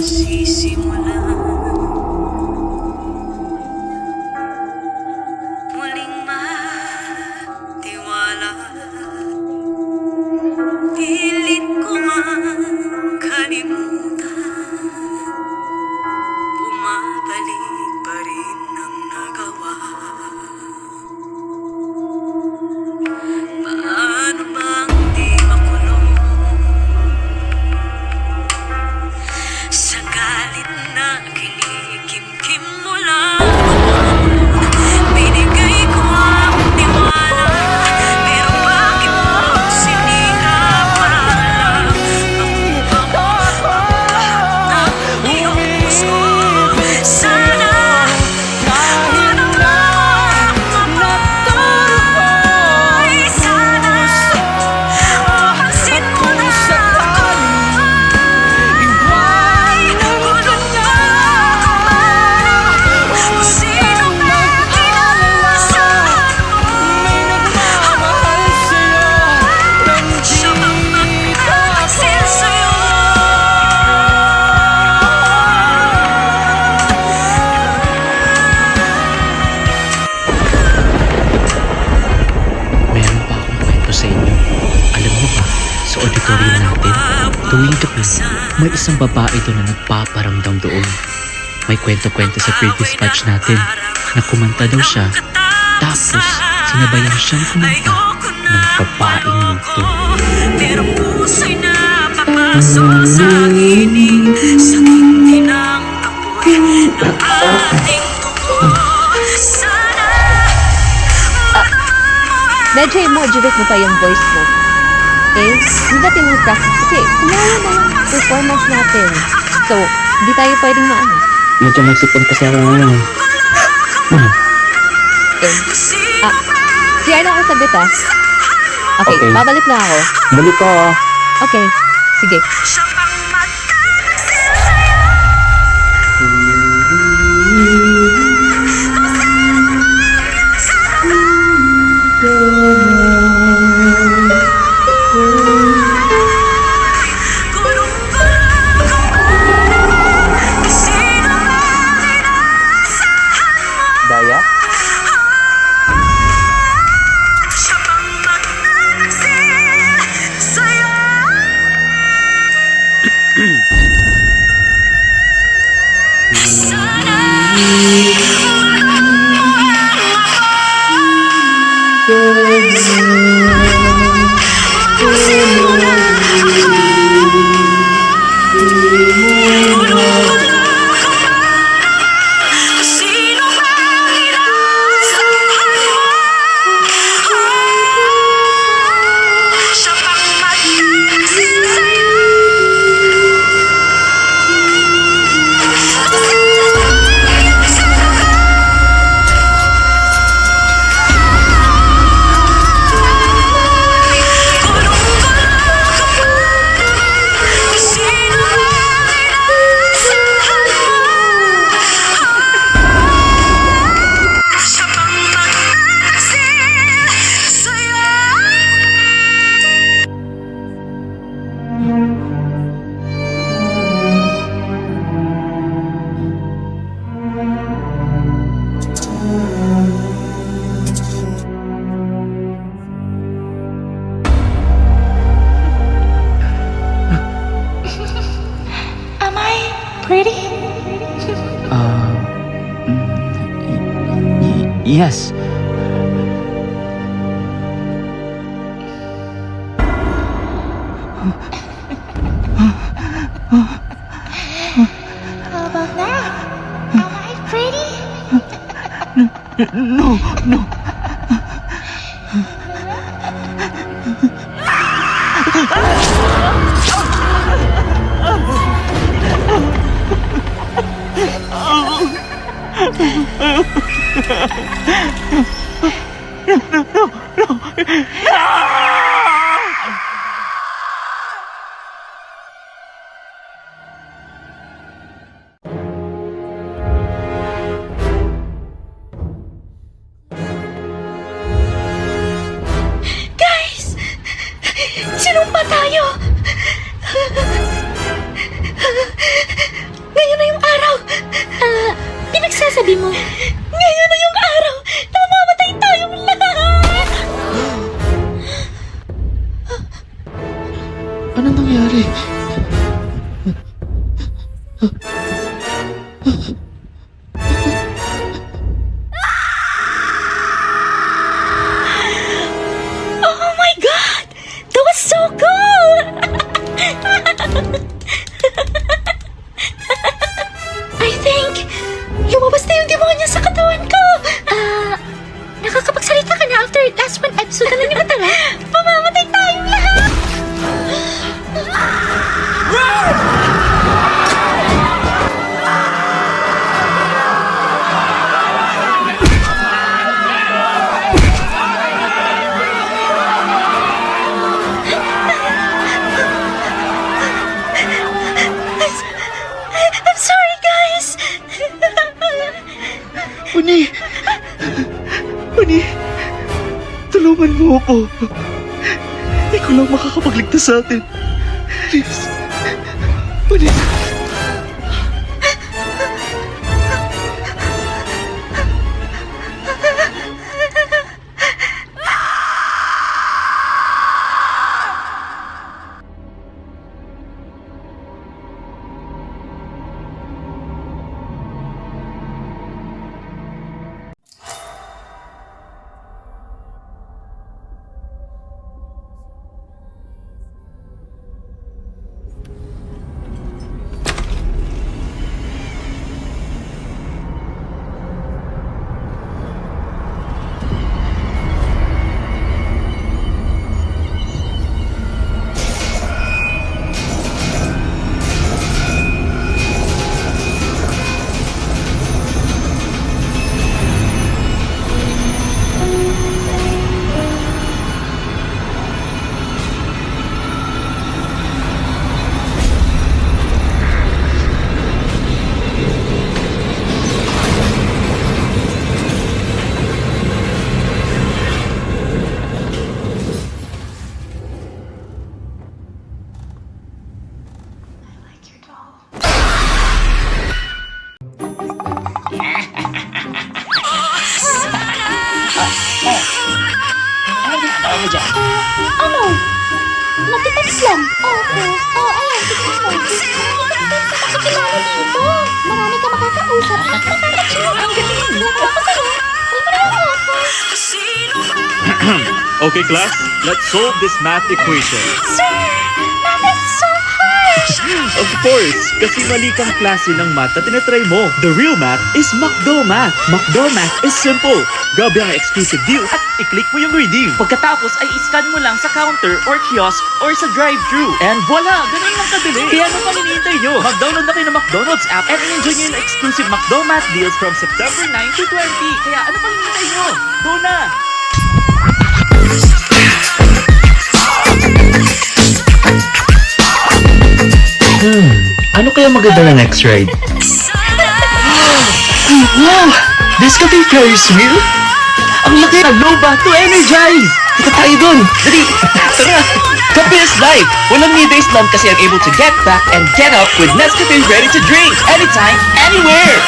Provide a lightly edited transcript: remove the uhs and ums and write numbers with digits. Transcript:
Sisimulan muling matiwala. Pilit ko man kalimutan, bumabalik pa rin ang nagawa. Paano bang di makulong sa galit na kinikimkim mo lang? Binigay ko ang tiwala, pero bakit mo sinira para lang makuha mo lahat ng iyong gusto? Sana wala akong mapatuloy. Sana mapansin mo na ako. Gulong ka kung sino ba inaasahan mo. Siya bang magtataksil sa'yo? Meron pa akong kwento sa inyo. Alam mo ba, sa auditorium natin, tuwing gabi, may isang babae doon na nagpaparamdam doon. May kwento-kwento sa previous batch natin na kumanta daw siya, tapos sinabayan siyang kumanta ng babaeng multo. Pero puso'y napapaso sa akin, sa tindi ng apoy ng ating dugo. Sana Medyo i-modulate mo pa yung voice mo. Okay? Hindi natin mag-practice. Okay, kumaya na yung performance natin. So, hindi tayo pwedeng maano. Medyo magsipon kasi ako ngayon. Okay. CR na ako sagot ah. Okay, Okay. babalik na ako. Balik ko. Okay, sige. siya bang magtataksil sa'yo? Gulong ka kung sino bang inaasahan mo. Daya? Siya bang magtataksil sa'yo? Sana mapansin mo na ako. Sino bang inaasahan mo? Siya bang magtataksil sa'yo? Sino bang inaasahan mo? Siya bang magtataksil sa'yo? Am I pretty? Yes. How about now? Am I pretty? No. Guys! Sinumpa tayo! Anong nangyari? Oh my God! That was so cool! I think, lumabas na yung demonyo sa katawan ko! Nakakapagsalita ka na after last one episode na lang yung natala? Pamamatay tayong lahat! I'm sorry, guys! Uni! Uni! Tulungan mo ako. Ikaw lang makakapagligtas sa atin. Please. Uni! Ano? Nagtitext lang. Ayun, titext mo. Nakakilala dito. Marami ka makakausap at makakachino. Ang galing. Napasaya. Okay, class, let's solve this math equation. Sir, that is so hard. Of course, kasi mali kang klase ng math na tinatry mo. The real math is McDo Math. McDo Math is simple. Grab ang exclusive deal at i-click mo yung redeem. Pagkatapos ay iscan mo lang sa counter or kiosk or sa drive-thru. And voila, ganun lang kadali. Kaya ano pang hinihintay nyo? Mag-download na kayo ng McDonald's app and enjoy nyo yung exclusive McDo Math deals from September 9 to 20. Kaya ano pang hinihintay nyo? Go na! Ano kaya maganda na next ride? Wow! This Cafe Ferris wheel? Ang laki! Loba to energize! Kita tayo dun! Dali! Tara! Cafe is life! Walang may days lang kasi I'm able to get back and get up with Nescafe ready to drink anytime, anywhere!